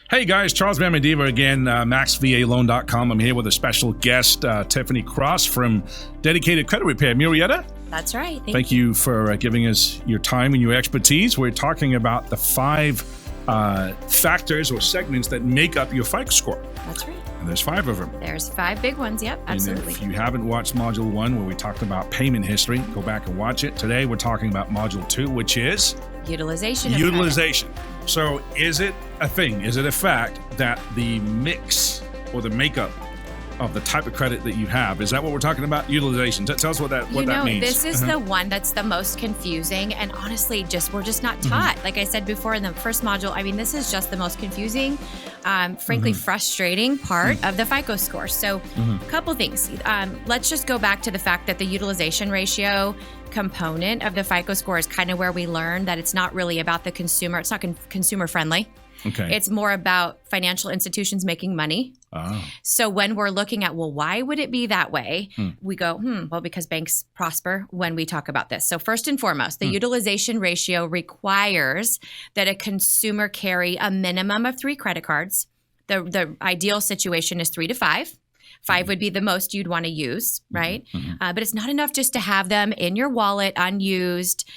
Hey guys, Charles Van Mediva again, maxvaloan.com. I'm here with a special guest, Tiffany Cross from Dedicated Credit Repair. Murietta? That's right. Thank you for giving us your time and your expertise. We're talking about the 5 factors or segments that make up your FICO score. That's right. And there's 5 of them. There's 5 big ones. Yep, absolutely. And if you haven't watched Module 1, where we talked about payment history, go back and watch it. Today, we're talking about Module 2, which is? Utilization. So is it a thing? Is it a fact that the mix or the makeup of the type of credit that you have, is that what we're talking about? Utilization. Tell us what that means. This is the one that's the most confusing, and honestly, we're just not taught. Like I said before in the first module, I mean, this is just the most confusing, frankly, frustrating part of the FICO score. So a couple things. Let's just go back to the fact that the utilization ratio component of the FICO score is kind of where we learn that it's not really about the consumer. It's not consumer friendly. Okay. It's more about financial institutions making money. Oh. So when we're looking at, well, why would it be that way? We go, well, because banks prosper when we talk about this. So first and foremost, the utilization ratio requires that a consumer carry a minimum of 3 credit cards. The ideal situation is 3 to 5. 5 would be the most you'd want to use, right? But it's not enough just to have them in your wallet unused,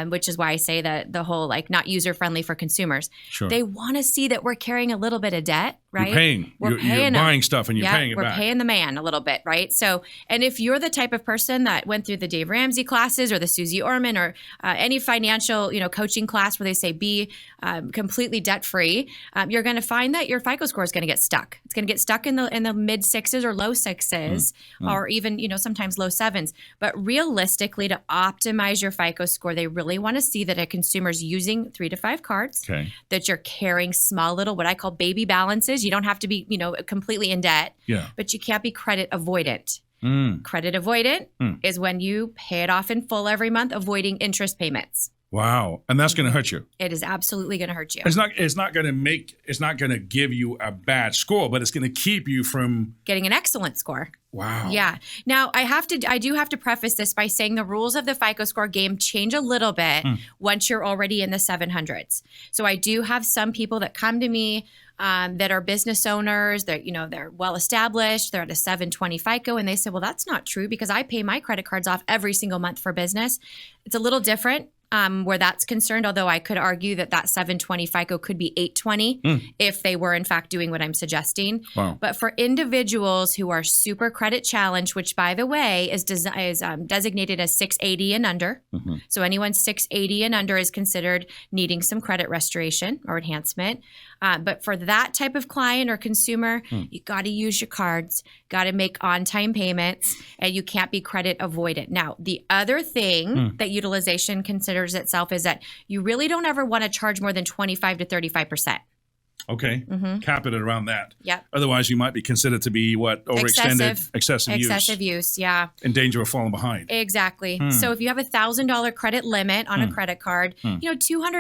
which is why I say that the whole not user-friendly for consumers. Sure. They want to see that we're carrying a little bit of debt, right? You're buying stuff and you're paying it back. We're paying the man a little bit, right? So, and if you're the type of person that went through the Dave Ramsey classes or the Susie Orman or any financial, coaching class where they say be completely debt-free, you're going to find that your FICO score is going to get stuck. It's going to get stuck in the mid 6s or low 6s, or even, sometimes low 7s. But realistically, to optimize your FICO score, they really want to see that a consumer's using 3 to 5 cards, that you're carrying small little, what I call baby balances. You don't have to be, completely in debt, but you can't be credit avoidant. Credit avoidant is when you pay it off in full every month, avoiding interest payments. Wow. And that's going to hurt you. It is absolutely going to hurt you. It's not going to give you a bad score, but it's going to keep you from getting an excellent score. Wow. Yeah. Now, I do have to preface this by saying the rules of the FICO score game change a little bit once you're already in the 700s. So I do have some people that come to me that are business owners. They're well established. They're at a 720 FICO, and they say, well, that's not true because I pay my credit cards off every single month for business. It's a little different. Where that's concerned, although I could argue that 720 FICO could be 820 if they were in fact doing what I'm suggesting. Wow. But for individuals who are super credit challenged, which by the way is designated as 680 and under, so anyone 680 and under is considered needing some credit restoration or enhancement. But for that type of client or consumer, you got to use your cards, got to make on-time payments, and you can't be credit avoidant. Now, the other thing that utilization considers itself is that you really don't ever want to charge more than 25 to 35%. Okay. Cap it at around that. Yep. Otherwise, you might be considered to be overextended, excessive use. Yeah. In danger of falling behind. Exactly. So if you have a $1,000 credit limit on a credit card, $200,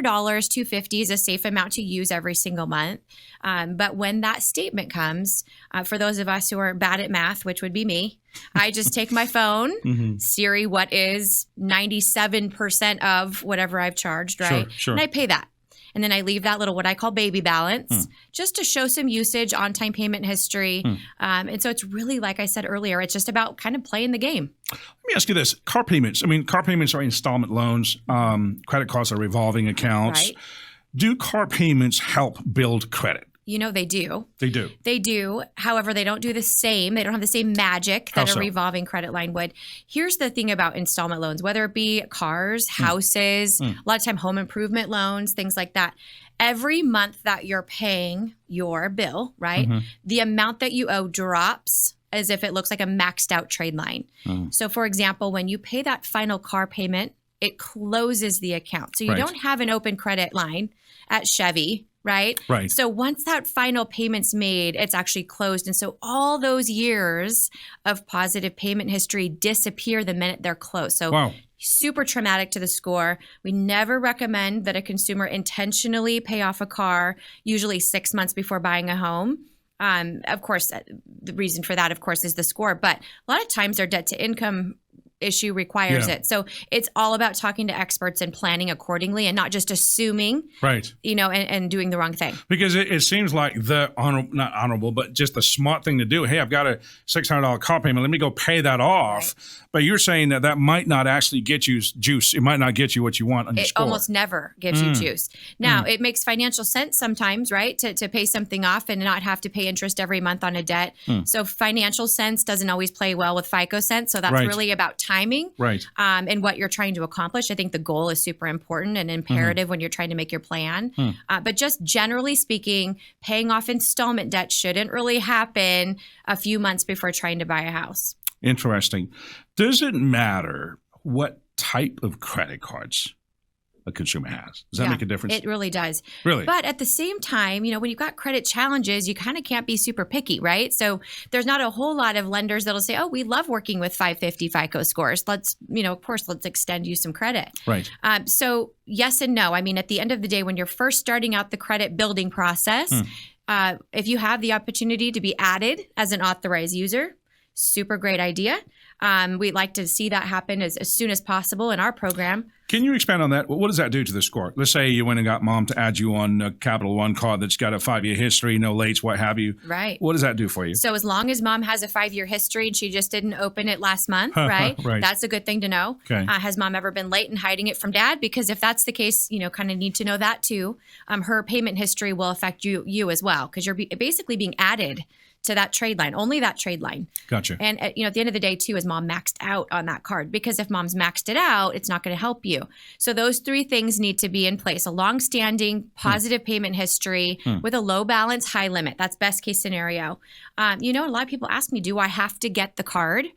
$250 is a safe amount to use every single month. But when that statement comes, for those of us who are bad at math, which would be me, I just take my phone, Siri, what is 97% of whatever I've charged, right? Sure. And I pay that. And then I leave that little what I call baby balance just to show some usage, on-time payment history. And so it's really, like I said earlier, it's just about kind of playing the game. Let me ask you this. Car payments. I mean, car payments are installment loans. Credit cards are revolving accounts. Right. Do car payments help build credit? They do. They do. They do. However, they don't do the same. They don't have the same magic that a revolving credit line would. Here's the thing about installment loans, whether it be cars, houses, a lot of time home improvement loans, things like that. Every month that you're paying your bill, right, the amount that you owe drops as if it looks like a maxed out trade line. So, for example, when you pay that final car payment, it closes the account. So you don't have an open credit line at Chevy, right? Right. So once that final payment's made, it's actually closed. And so all those years of positive payment history disappear the minute they're closed. So super traumatic to the score. We never recommend that a consumer intentionally pay off a car, usually 6 months before buying a home. Of course, the reason for that, of course, is the score. But a lot of times their debt to income issue requires Yeah. it. So it's all about talking to experts and planning accordingly and not just assuming, Right. and doing the wrong thing. Because it seems like not honorable, but just the smart thing to do. Hey, I've got a $600 car payment. Let me go pay that off. Right. But you're saying that might not actually get you juice. It might not get you what you want on your score. It almost never gives you juice. Now, it makes financial sense sometimes, right, to pay something off and not have to pay interest every month on a debt. So financial sense doesn't always play well with FICO sense. So that's really about timing, and what you're trying to accomplish. I think the goal is super important and imperative when you're trying to make your plan. But just generally speaking, paying off installment debt shouldn't really happen a few months before trying to buy a house. Interesting. Does it matter what type of credit cards a consumer has? Does that make a difference? It really does. Really? But at the same time, when you've got credit challenges, you kind of can't be super picky, right? So there's not a whole lot of lenders that'll say, oh, we love working with 550 FICO scores. Let's, of course, let's extend you some credit. Right. So yes and no. I mean, at the end of the day, when you're first starting out the credit building process, if you have the opportunity to be added as an authorized user, super great idea. We'd like to see that happen as soon as possible in our program. Can you expand on that? What does that do to the score? Let's say you went and got mom to add you on a Capital One card that's got a 5-year history, no lates, what have you. Right. What does that do for you? So as long as mom has a 5-year history and she just didn't open it last month, right? Right. That's a good thing to know. Okay. Has mom ever been late and hiding it from dad? Because if that's the case, kind of need to know that too. Her payment history will affect you as well because you're basically being added to that trade line, only that trade line. Gotcha. And at the end of the day too, is mom maxed out on that card? Because if mom's maxed it out, it's not going to help you. So those 3 things need to be in place: a long-standing positive payment history with a low balance, high limit. That's best case scenario. A lot of people ask me, do I have to get the card?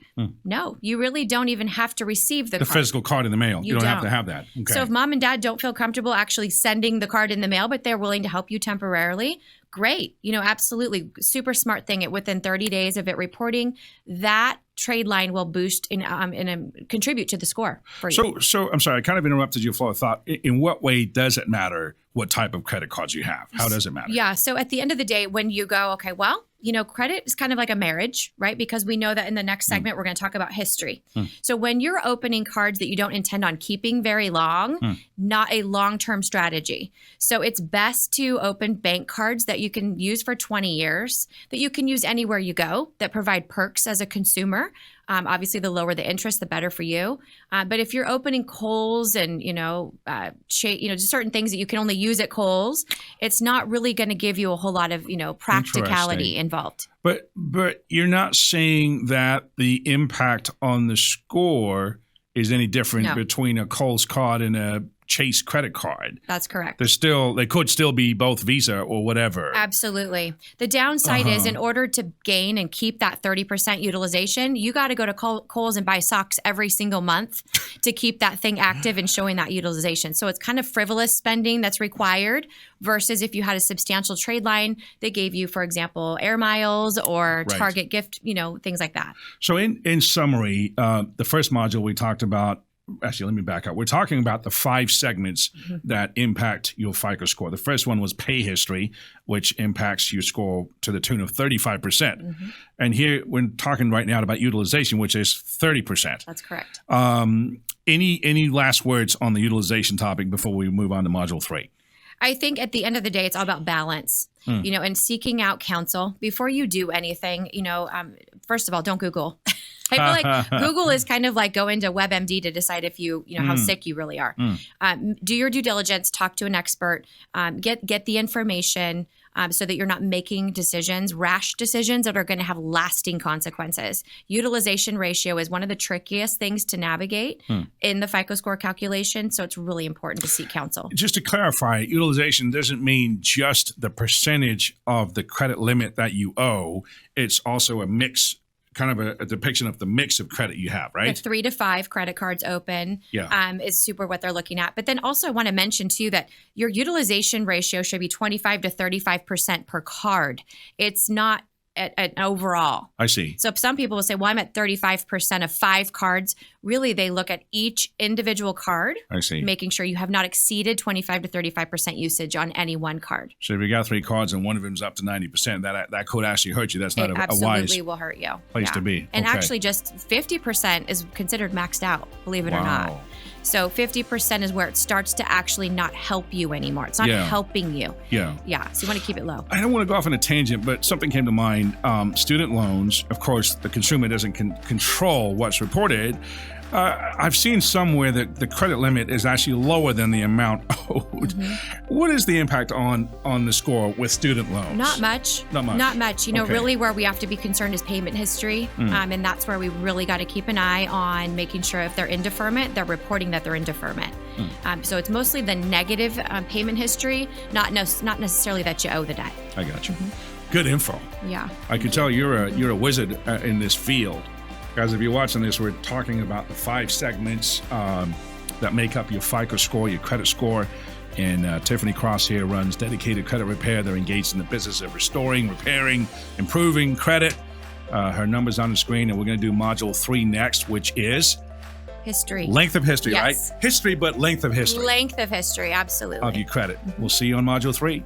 No, you really don't even have to receive the card. Physical card in the mail. You don't have to have that. Okay. So if mom and dad don't feel comfortable actually sending the card in the mail, but they're willing to help you temporarily, great. Absolutely super smart thing. Within 30 days of it reporting, that trade line will boost and contribute to the score for you. So I'm sorry, I kind of interrupted your flow of thought. In what way does it matter what type of credit cards you have? How does it matter? Yeah. So at the end of the day, when you go, okay, well, credit is kind of like a marriage, right? Because we know that in the next segment, we're going to talk about history. So when you're opening cards that you don't intend on keeping very long, not a long-term strategy. So it's best to open bank cards that you can use for 20 years, that you can use anywhere you go, that provide perks as a consumer. Obviously, the lower the interest, the better for you. But if you're opening Kohl's and just certain things that you can only use at Kohl's, it's not really going to give you a whole lot of practicality involved. But you're not saying that the impact on the score is any different between a Kohl's card and a Chase credit card. That's correct. They could still be both Visa or whatever. Absolutely. The downside is, in order to gain and keep that 30% utilization, you got to go to Kohl's and buy socks every single month to keep that thing active and showing that utilization. So it's kind of frivolous spending that's required versus if you had a substantial trade line that gave you, for example, air miles or Target gift, things like that. So in summary, the first module we talked about, actually, let me back up. We're talking about the 5 segments that impact your FICO score. The first one was pay history, which impacts your score to the tune of 35%. And here we're talking right now about utilization, which is 30%. That's correct. Any last words on the utilization topic before we move on to module 3? I think at the end of the day, it's all about balance, and seeking out counsel before you do anything. First of all, don't Google. I feel like Google is kind of like going to WebMD to decide if you how sick you really are. Do your due diligence, talk to an expert, get the information so that you're not making rash decisions that are going to have lasting consequences. Utilization ratio is one of the trickiest things to navigate in the FICO score calculation, so it's really important to seek counsel. Just to clarify, utilization doesn't mean just the percentage of the credit limit that you owe. It's also a mix, kind of a depiction of the mix of credit you have, right? The 3 to 5 credit cards open is super what they're looking at. But then also I want to mention too that your utilization ratio should be 25 to 35% per card. It's not at overall. I see. So some people will say, well, I'm at 35% of 5 cards. Really, they look at each individual card, I see. making sure you have not exceeded 25 to 35% usage on any one card. So if you got 3 cards and one of them's up to 90%, that could actually hurt you. That's not It a absolutely wise will hurt you. place to be. And Okay. actually just 50% is considered maxed out, believe it or not. Wow. So 50% is where it starts to actually not help you anymore. It's not Yeah. helping you. Yeah. Yeah. So you want to keep it low. I don't want to go off on a tangent, but something came to mind. Student loans, of course, the consumer doesn't control what's reported. I've seen somewhere that the credit limit is actually lower than the amount owed. What is the impact on the score with student loans? Not much. Not much. Not much. You know, Okay. really where we have to be concerned is payment history. And that's where we really got to keep an eye on making sure if they're in deferment, they're reporting that they're in deferment. So it's mostly the negative payment history, not necessarily that you owe the debt. I got you. Good info. Yeah. I can tell you're a wizard in this field. Guys, if you're watching this, we're talking about the 5 segments that make up your FICO score, your credit score. And Tiffany Cross here runs Dedicated Credit Repair. They're engaged in the business of restoring, repairing, improving credit. Her number's on the screen, and we're going to do Module 3 next, which is History. length of history, Yes. right? History, but length of history Length of history, absolutely. of your credit. We'll see you on Module 3.